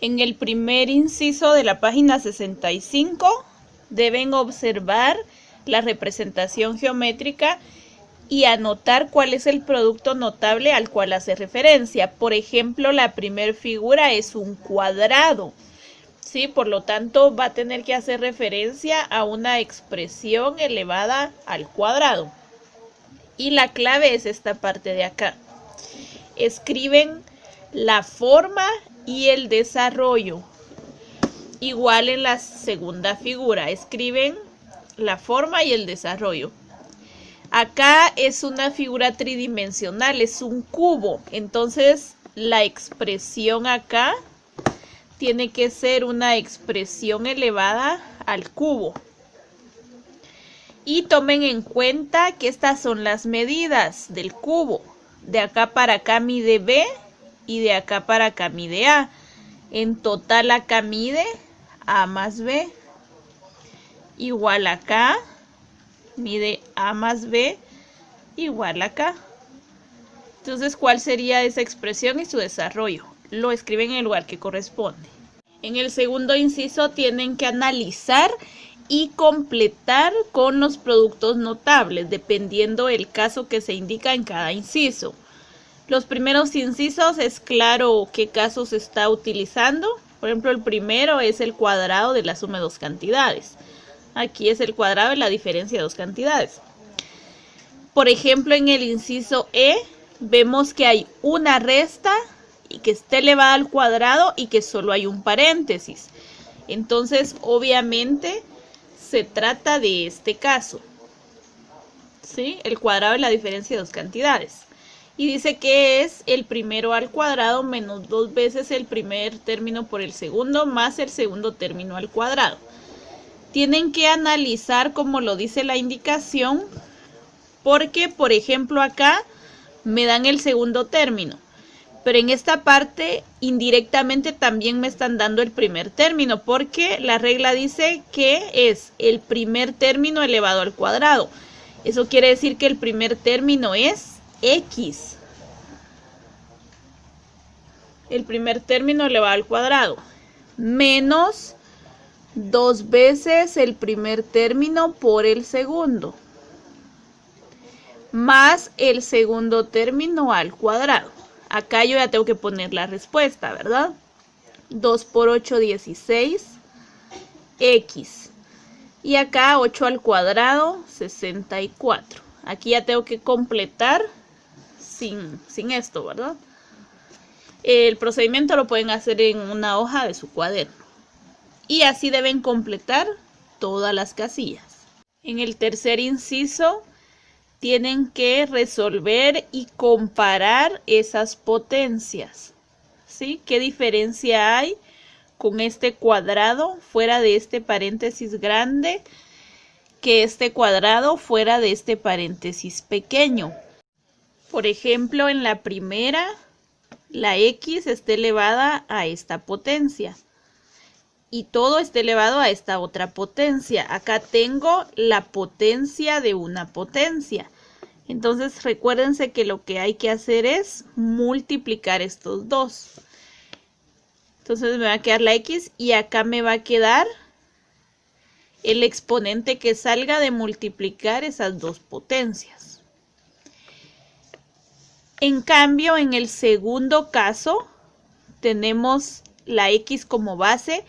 En el primer inciso de la página 65 deben observar la representación geométrica y anotar cuál es el producto notable al cual hace referencia. Por ejemplo, la primera figura es un cuadrado, ¿sí? Por lo tanto, va a tener que hacer referencia a una expresión elevada al cuadrado. Y la clave es esta parte de acá. Escriben la forma y el desarrollo. Igual en la segunda figura, escriben la forma y el desarrollo. Acá es una figura tridimensional, es un cubo. Entonces, la expresión acá tiene que ser una expresión elevada al cubo. Y tomen en cuenta que estas son las medidas del cubo. De acá para acá mide B y de acá para acá mide A. En total acá mide A más B. Igual acá mide A más B igual acá. Entonces, ¿cuál sería esa expresión y su desarrollo? Lo escriben en el lugar que corresponde. En el segundo inciso tienen que analizar y completar con los productos notables, dependiendo del caso que se indica en cada inciso. Los primeros incisos es claro qué caso se está utilizando. Por ejemplo, el primero es el cuadrado de la suma de dos cantidades. Aquí es el cuadrado de la diferencia de dos cantidades. Por ejemplo, en el inciso E, vemos que hay una resta y que está elevada al cuadrado y que solo hay un paréntesis. Entonces, obviamente, se trata de este caso, ¿sí? El cuadrado de la diferencia de dos cantidades. Y dice que es el primero al cuadrado menos 2 veces el primer término por el segundo más el segundo término al cuadrado. Tienen que analizar como lo dice la indicación, porque, por ejemplo, acá me dan el segundo término, pero en esta parte indirectamente también me están dando el primer término, porque la regla dice que es el primer término elevado al cuadrado. Eso quiere decir que el primer término es X. El primer término elevado al cuadrado menos 2 veces el primer término por el segundo, más el segundo término al cuadrado. Acá yo ya tengo que poner la respuesta, ¿verdad? 2 por 8, 16, X. Y acá 8 al cuadrado, 64. Aquí ya tengo que completar sin esto, ¿verdad? El procedimiento lo pueden hacer en una hoja de su cuaderno. Y así deben completar todas las casillas. En el tercer inciso tienen que resolver y comparar esas potencias, ¿sí? ¿Qué diferencia hay con este cuadrado fuera de este paréntesis grande que este cuadrado fuera de este paréntesis pequeño? Por ejemplo, en la primera, la X está elevada a esta potencia. Y todo está elevado a esta otra potencia. Acá tengo la potencia de una potencia. Entonces recuérdense que lo que hay que hacer es multiplicar estos dos. Entonces me va a quedar la X y acá me va a quedar el exponente que salga de multiplicar esas dos potencias. En cambio, en el segundo caso tenemos la X como base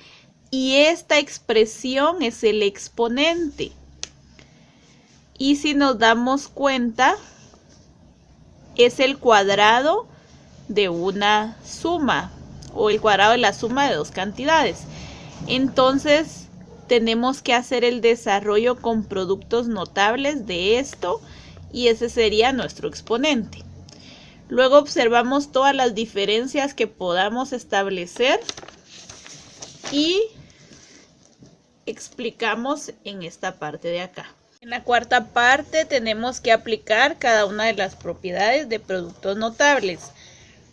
y esta expresión es el exponente. Y si nos damos cuenta, es el cuadrado de una suma o el cuadrado de la suma de dos cantidades. Entonces, tenemos que hacer el desarrollo con productos notables de esto y ese sería nuestro exponente. Luego observamos todas las diferencias que podamos establecer y explicamos en esta parte de acá. En la cuarta parte tenemos que aplicar cada una de las propiedades de productos notables.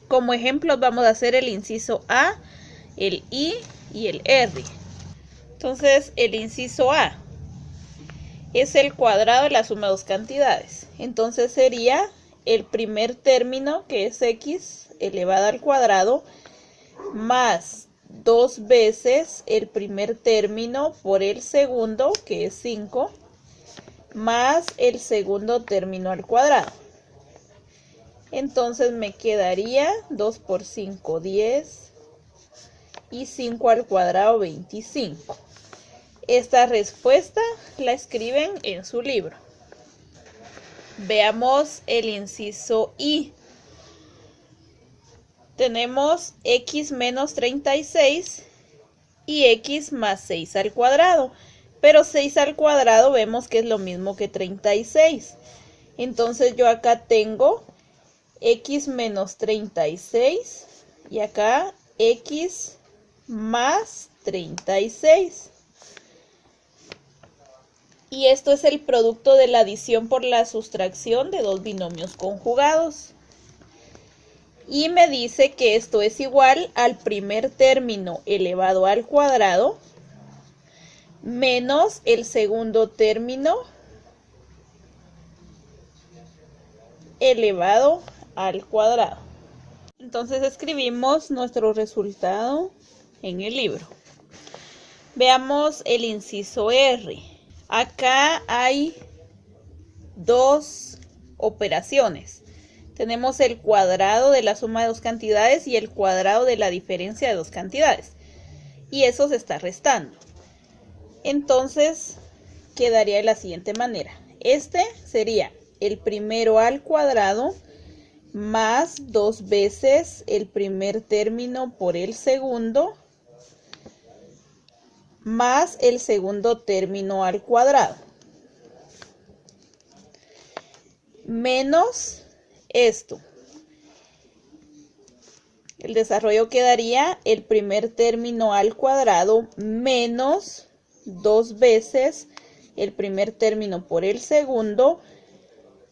Como ejemplos vamos a hacer el inciso A, el I y el R. Entonces el inciso A es el cuadrado de la suma de dos cantidades. Entonces sería el primer término, que es X elevado al cuadrado, más 2 veces el primer término por el segundo, que es 5, más el segundo término al cuadrado. Entonces me quedaría 2 por 5, 10, y 5 al cuadrado, 25. Esta respuesta la escriben en su libro. Veamos el inciso I. Tenemos x menos 36 y x más 6 al cuadrado. Pero 6 al cuadrado vemos que es lo mismo que 36. Entonces yo acá tengo x menos 36 y acá x más 36. Y esto es el producto de la adición por la sustracción de dos binomios conjugados. Y me dice que esto es igual al primer término elevado al cuadrado menos el segundo término elevado al cuadrado. Entonces escribimos nuestro resultado en el libro. Veamos el inciso R. Acá hay dos operaciones. Tenemos el cuadrado de la suma de dos cantidades y el cuadrado de la diferencia de dos cantidades. Y eso se está restando. Entonces quedaría de la siguiente manera. Este sería el primero al cuadrado más 2 veces el primer término por el segundo más el segundo término al cuadrado. Menos esto. El desarrollo quedaría el primer término al cuadrado menos 2 veces el primer término por el segundo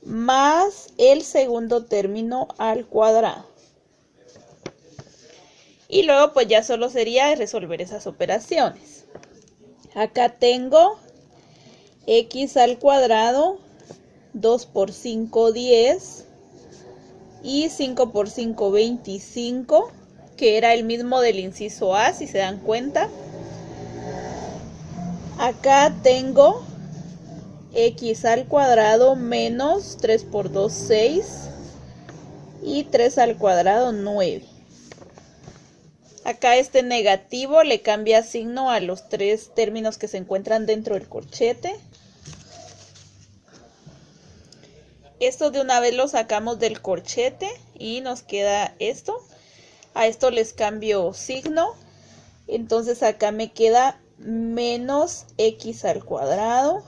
más el segundo término al cuadrado. Y luego pues ya solo sería resolver esas operaciones. Acá tengo x al cuadrado, 2 por 5, 10, y 5 por 5, 25, que era el mismo del inciso A, si se dan cuenta. Acá tengo x al cuadrado menos 3 por 2, 6, y 3 al cuadrado, 9. Acá este negativo le cambia signo a los tres términos que se encuentran dentro del corchete. Esto de una vez lo sacamos del corchete y nos queda esto. A esto les cambio signo. Entonces acá me queda menos x al cuadrado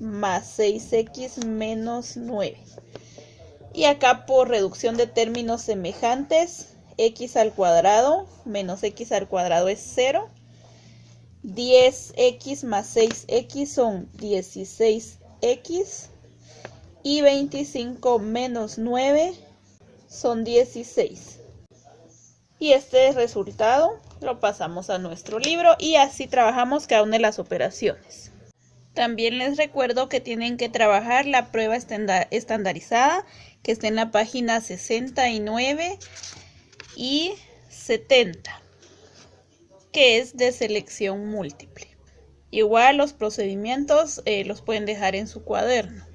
más 6x menos 9. Y acá por reducción de términos semejantes, x al cuadrado menos x al cuadrado es 0. 10x más 6x son 16x. Y 25 menos 9 son 16. Y este resultado lo pasamos a nuestro libro y así trabajamos cada una de las operaciones. También les recuerdo que tienen que trabajar la prueba estandarizada que está en la página 69 y 70, que es de selección múltiple. Igual los procedimientos los pueden dejar en su cuaderno.